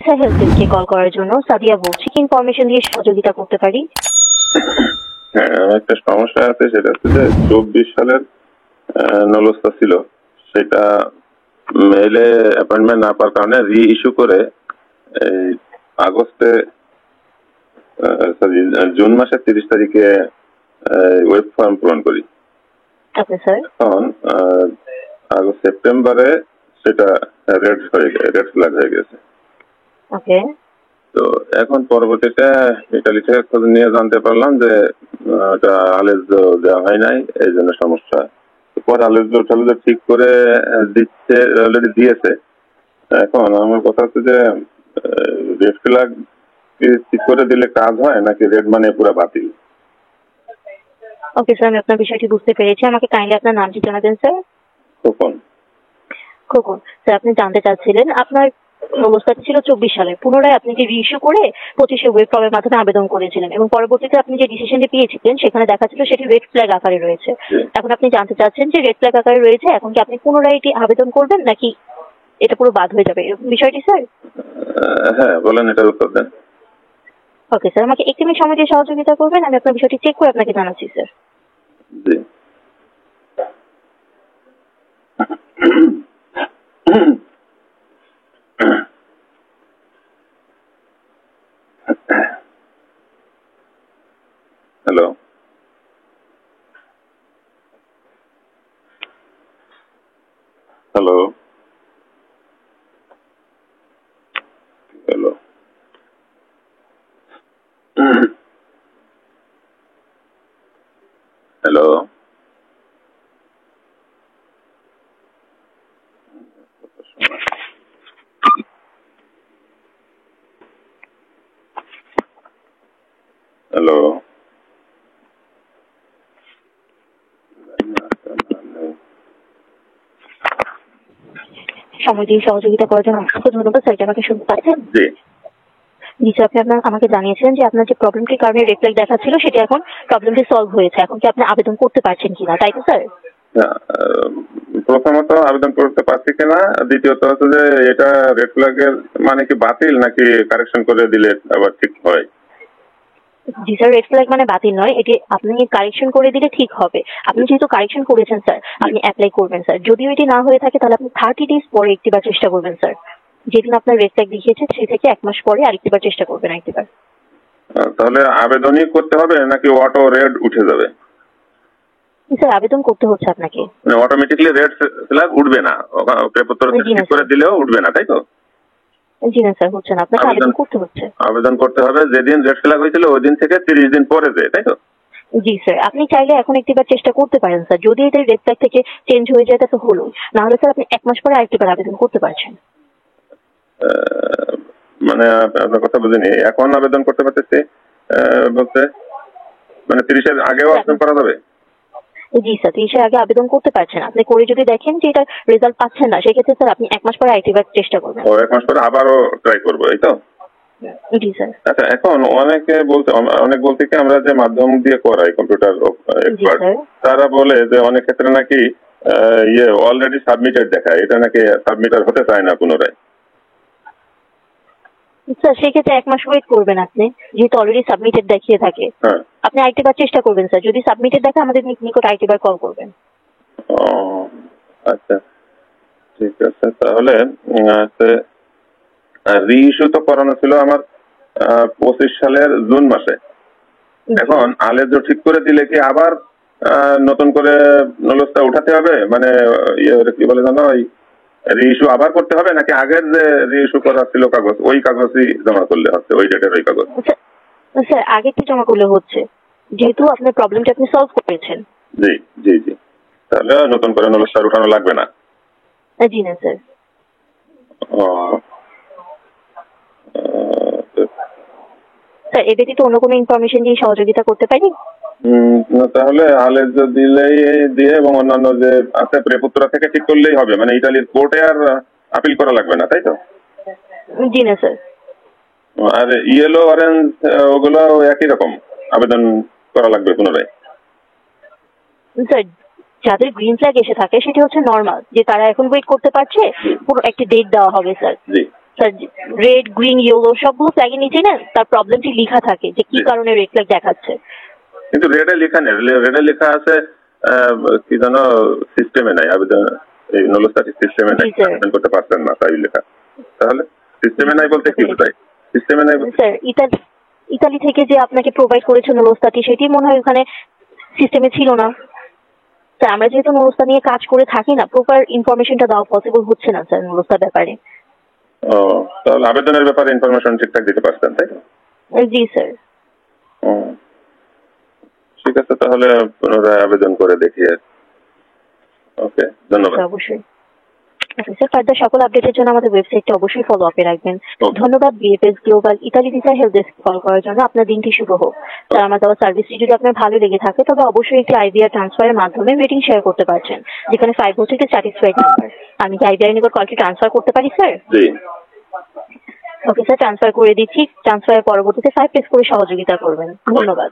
Lisa health ডেস্কে call করার জন্য। সাদিয়া বলছি, কি ইনফরমেশন দিয়ে সহযোগিতা করতে পারি? হ্যাঁ, আমার একটা সমস্যা আছে, সেটা হচ্ছে যে 24 সালের নলস্তা ছিল, সেটা মেইলে অ্যাপয়েন্টমেন্ট না পাওয়ার কারণে রি ইস্যু করে এই আগস্টে সরি জুন মাসের 30 তারিখে ওয়েব ফর্ম পূরণ করি। Okay sir. এখন আগস্ট সেপ্টেম্বরে সেটা রেড ফ্ল্যাগ হয়ে গেছে। ওকে। তো এখন পরবর্তীতে ইটালি থেকে খোঁজ নিয়ে জানতে পারলাম যে ওটা আলেজ দেওয়া হয় নাই, এই জন্য সমস্যা। পরে আলেজ ঠিক করে দিচ্ছে, অলরেডি দিয়েছে। এখন আমার কথা হচ্ছে যে রেড ফ্ল্যাগ ঠিক করে দিলে কাজ হয় নাকি রেড মানে পুরো বাতিল? ওকে স্যার, আমি আপনার বিষয়টি বুঝতে পেরেছি। আমাকে কাইন্ডলি আপনার নামটি জানাবেন স্যার। খোকন। খোকন স্যার, আপনি জানতে চাচ্ছিলেন আপনার অবস্থাটি ছিল 24 সালে, পুনরায় আপনি যে রিইস্যু করে 25-এ ওয়েব ফর্মের মাধ্যমে আবেদন করেছিলেন এবং পরবর্তীতে আপনি যে ডিসিশনটি পেয়েছিলেন সেখানে দেখা ছিল সেটি রেড ফ্ল্যাগ আকারে রয়েছে। এখন আপনি জানতে চাচ্ছেন যে রেড ফ্ল্যাগ আকারে রয়েছে, এখন কি আপনি পুনরায় এটি আবেদন করবেন নাকি এটা পুরো বাদ হয়ে যাবে, এরকম বিষয়টি স্যার? হ্যাঁ বলেন, এটার উত্তর দেন। ওকে স্যার, আমাকে 1 মিনিট সময় দিয়ে সহযোগিতা করবেন, আমি আপনার বিষয়টি চেক করে আপনাকে জানাচ্ছি স্যার। জি। Hello. Hello. Hello. Hello. Hello. সময় দিয়ে সহযোগিতা করার জন্য অসংখ্য ধন্যবাদ স্যার। আমাকে শুনতে পাচ্ছেন? জি। জি স্যার, আপনি আমাকে জানিয়েছেন যে আপনার যে প্রবলেমটির কারণে রেড ফ্ল্যাগ দেখাচ্ছিল সেটি এখন প্রবলেমটি সলভ হয়েছে। এখন কি আপনি আবেদন করতে পারছেন কিনা, তাই তো স্যার? প্রথমত আবেদন করতে পারছি কিনা, দ্বিতীয়ত হচ্ছে যে এটা রেড ফ্ল্যাগের মানে কি বাতিল নাকি কারেকশন করে দিলে আবার ঠিক হয়? জি স্যার, রেড ফ্ল্যাগ মানে বাতিল নয়, এটি আপনি কারেকশন করে দিলে ঠিক হবে। আপনি যেহেতু কারেকশন করেছেন স্যার, আপনি অ্যাপ্লাই করবেন স্যার। যদিও এটি না হয়ে থাকে তাহলে আপনি 30 ডেজ পরে একটিবার চেষ্টা করবেন স্যার। যেদিন আপনার রেড ফ্ল্যাগ দেখিয়েছে সেই থেকে 1 মাস পরে আরেকটিবার চেষ্টা করবেন একটিবার। তাহলে আবেদনই করতে হবে নাকি অটো রেড উঠে যাবে? স্যার, আবেদন করতে হচ্ছে আপনাকে। অটোমেটিকলি রেড ফ্ল্যাগ উঠবে না, পেপার ঠিক করে দিলেও উঠবে না, তাই তো? জি না স্যার, হচ্ছে না, আপনাকে আবেদন করতে হচ্ছে। আবেদন করতে হবে যেদিন রেড ফ্ল্যাগ হয়েছিল ওই দিন থেকে 30 দিন পরে যায়, তাই তো? জি স্যার, আপনি চাইলে এখন একটিবার চেষ্টা করতে পারেন স্যার। যদি এটা রেড ফ্ল্যাগ থেকে চেঞ্জ হয়ে যায় তো হলো, না হলে স্যার আপনি 1 মাস পরে আরেকটিবার আবেদন করতে পারছেন। মানে আপনার কথা বুঝিনি, এখন আবেদন করতে পারতেছি বলতে মানে 30-এর আগেও আবেদন করা যাবে? জি স্যার, 30-এর আগে আবেদন করতে পারছেন। আপনি করে যদি দেখেন যে এটা রেজাল্ট পাচ্ছেন না, সেক্ষেত্রে স্যার আপনি 1 মাস পরে আরেকটিবার চেষ্টা করবেন। ও 1 মাস পরে আবারও ট্রাই করবো, এই তো? জি স্যার। আচ্ছা, এখন অনেক বলতে কি আমরা যে মাধ্যম দিয়ে করাই কম্পিউটার এক্সপার্ট, তারা বলে যে অনেক ক্ষেত্রে নাকি অলরেডি সাবমিটেড দেখায়, এটা নাকি সাবমিটার হতে চায় না পুনরায়। স্যার সেক্ষেত্রে 1 মাস ওয়েট করবেন আপনি, যেহেতু অলরেডি সাবমিটেড দেখিয়ে থাকে। আপনি আরেকটিবার চেষ্টা করবেন স্যার। যদি সাবমিটেড দেখে আমাদের নিকট আরেকটিবার কল করবেন। ও আচ্ছা, ঠিক আছে। তাহলে রিইস্যু তো করানো ছিল আমার 25 সালের জুন মাসে। এখন আলেজ ঠিক করে দিলে কি আবার নতুন করে নলস্তা উঠাতে হবে, মানে কি বলে জানো, ওই রিইস্যু আবার করতে হবে নাকি আগের যে রিইস্যু করা ছিল কাগজ ওই কাগজই জমা করলে হচ্ছে, ওই ডেটের ওই কাগজ? স্যার আগেরটি জমা করলে হচ্ছে, যেহেতু আপনার প্রবলেমটা আপনি সলভ করেছেন। জি জি জি, তাহলে নতুন করে নলস্তা উঠানো লাগবে না? জি না স্যার। স্যার এ ব্যতীত অন্য কোনো ইনফরমেশন দিয়ে সহযোগিতা করতে পারি? তাহলে আলেজ দিলেই দিয়ে এবং অন্যান্য যে আছে প্রেপুত্রা থেকে ঠিক করলেই হবে, মানে ইতালির কোর্টে আর আপিল করা লাগবে না, তাই তো? জি না স্যার। আর ইয়েলো অরেঞ্জ ওগুলো একই রকম আবেদন করা লাগবে পুনরায়? স্যার যাদের গ্রিন ফ্ল্যাগ এসে থাকে সেটি হচ্ছে নর্মাল, যে তারা এখন ওয়েট করতে পারছে, পুরো একটি ডেট দেওয়া হবে স্যার। জি। স্যার রেড, গ্রিন, ইয়েলো সবগুলো ফ্ল্যাগের নিচে না তার প্রবলেমটি লেখা থাকে যে কি কারণে রেড ফ্ল্যাগ দেখাচ্ছে। কিন্তু রেডে লেখা নেই, রেডে লেখা আছে কি জানো সিস্টেমে নাই, আবেদন এই নলস্টাটি সিস্টেমে নাই, জি, স্যার। আবেদন করতে পারতেন না তাই লেখা। তাহলে সিস্টেমে নাই বলতে কি বোঝায়? সিস্টেমে নাই বলতে স্যার ইতালি থেকে যে আপনাকে প্রোভাইড করেছে নলস্তাটি সেটি মনে হয় ওখানে সিস্টেমে ছিল না। স্যার আমরা যেহেতু নলস্তা নিয়ে কাজ করে থাকি না, প্রপার ইনফরমেশনটা দেওয়া পসিবল হচ্ছে না স্যার নলস্তার ব্যাপারে। ও, তাহলে আবেদনের ব্যাপারে ইনফরমেশন ঠিকঠাক দিতে পারতেন তাই না? জি স্যার। ও, ঠিক আছে, তাহলে পুনরায় আবেদন করে দেখি। ওকে, ধন্যবাদ। অবশ্যই। ওকে স্যার, ফার্দার সকল আপডেটের জন্য আমাদের ওয়েবসাইটটা অবশ্যই ফলো আপে রাখবেন। Okay. ধন্যবাদ BFS global Italy visa help desk call করার জন্য। আপনার দিনটি শুভ হোক। স্যার আমার দেওয়া সার্ভিসটি যদি আপনার ভালো লেগে থাকে তবে অবশ্যই একটি আইবিআর ট্রান্সফারের মাধ্যমে রেটিং শেয়ার করতে পারছেন, যেখানে 5 হচ্ছে একটি স্যাটিসফাইড নাম্বার। আমি কি আইবিআর নিকট কলটি ট্রান্সফার করতে পারি স্যার? জি। ওকে স্যার, ট্রান্সফার করে দিচ্ছি। ট্রান্সফারের পরবর্তীতে 5 প্রেস করে সহযোগিতা করবেন। ধন্যবাদ।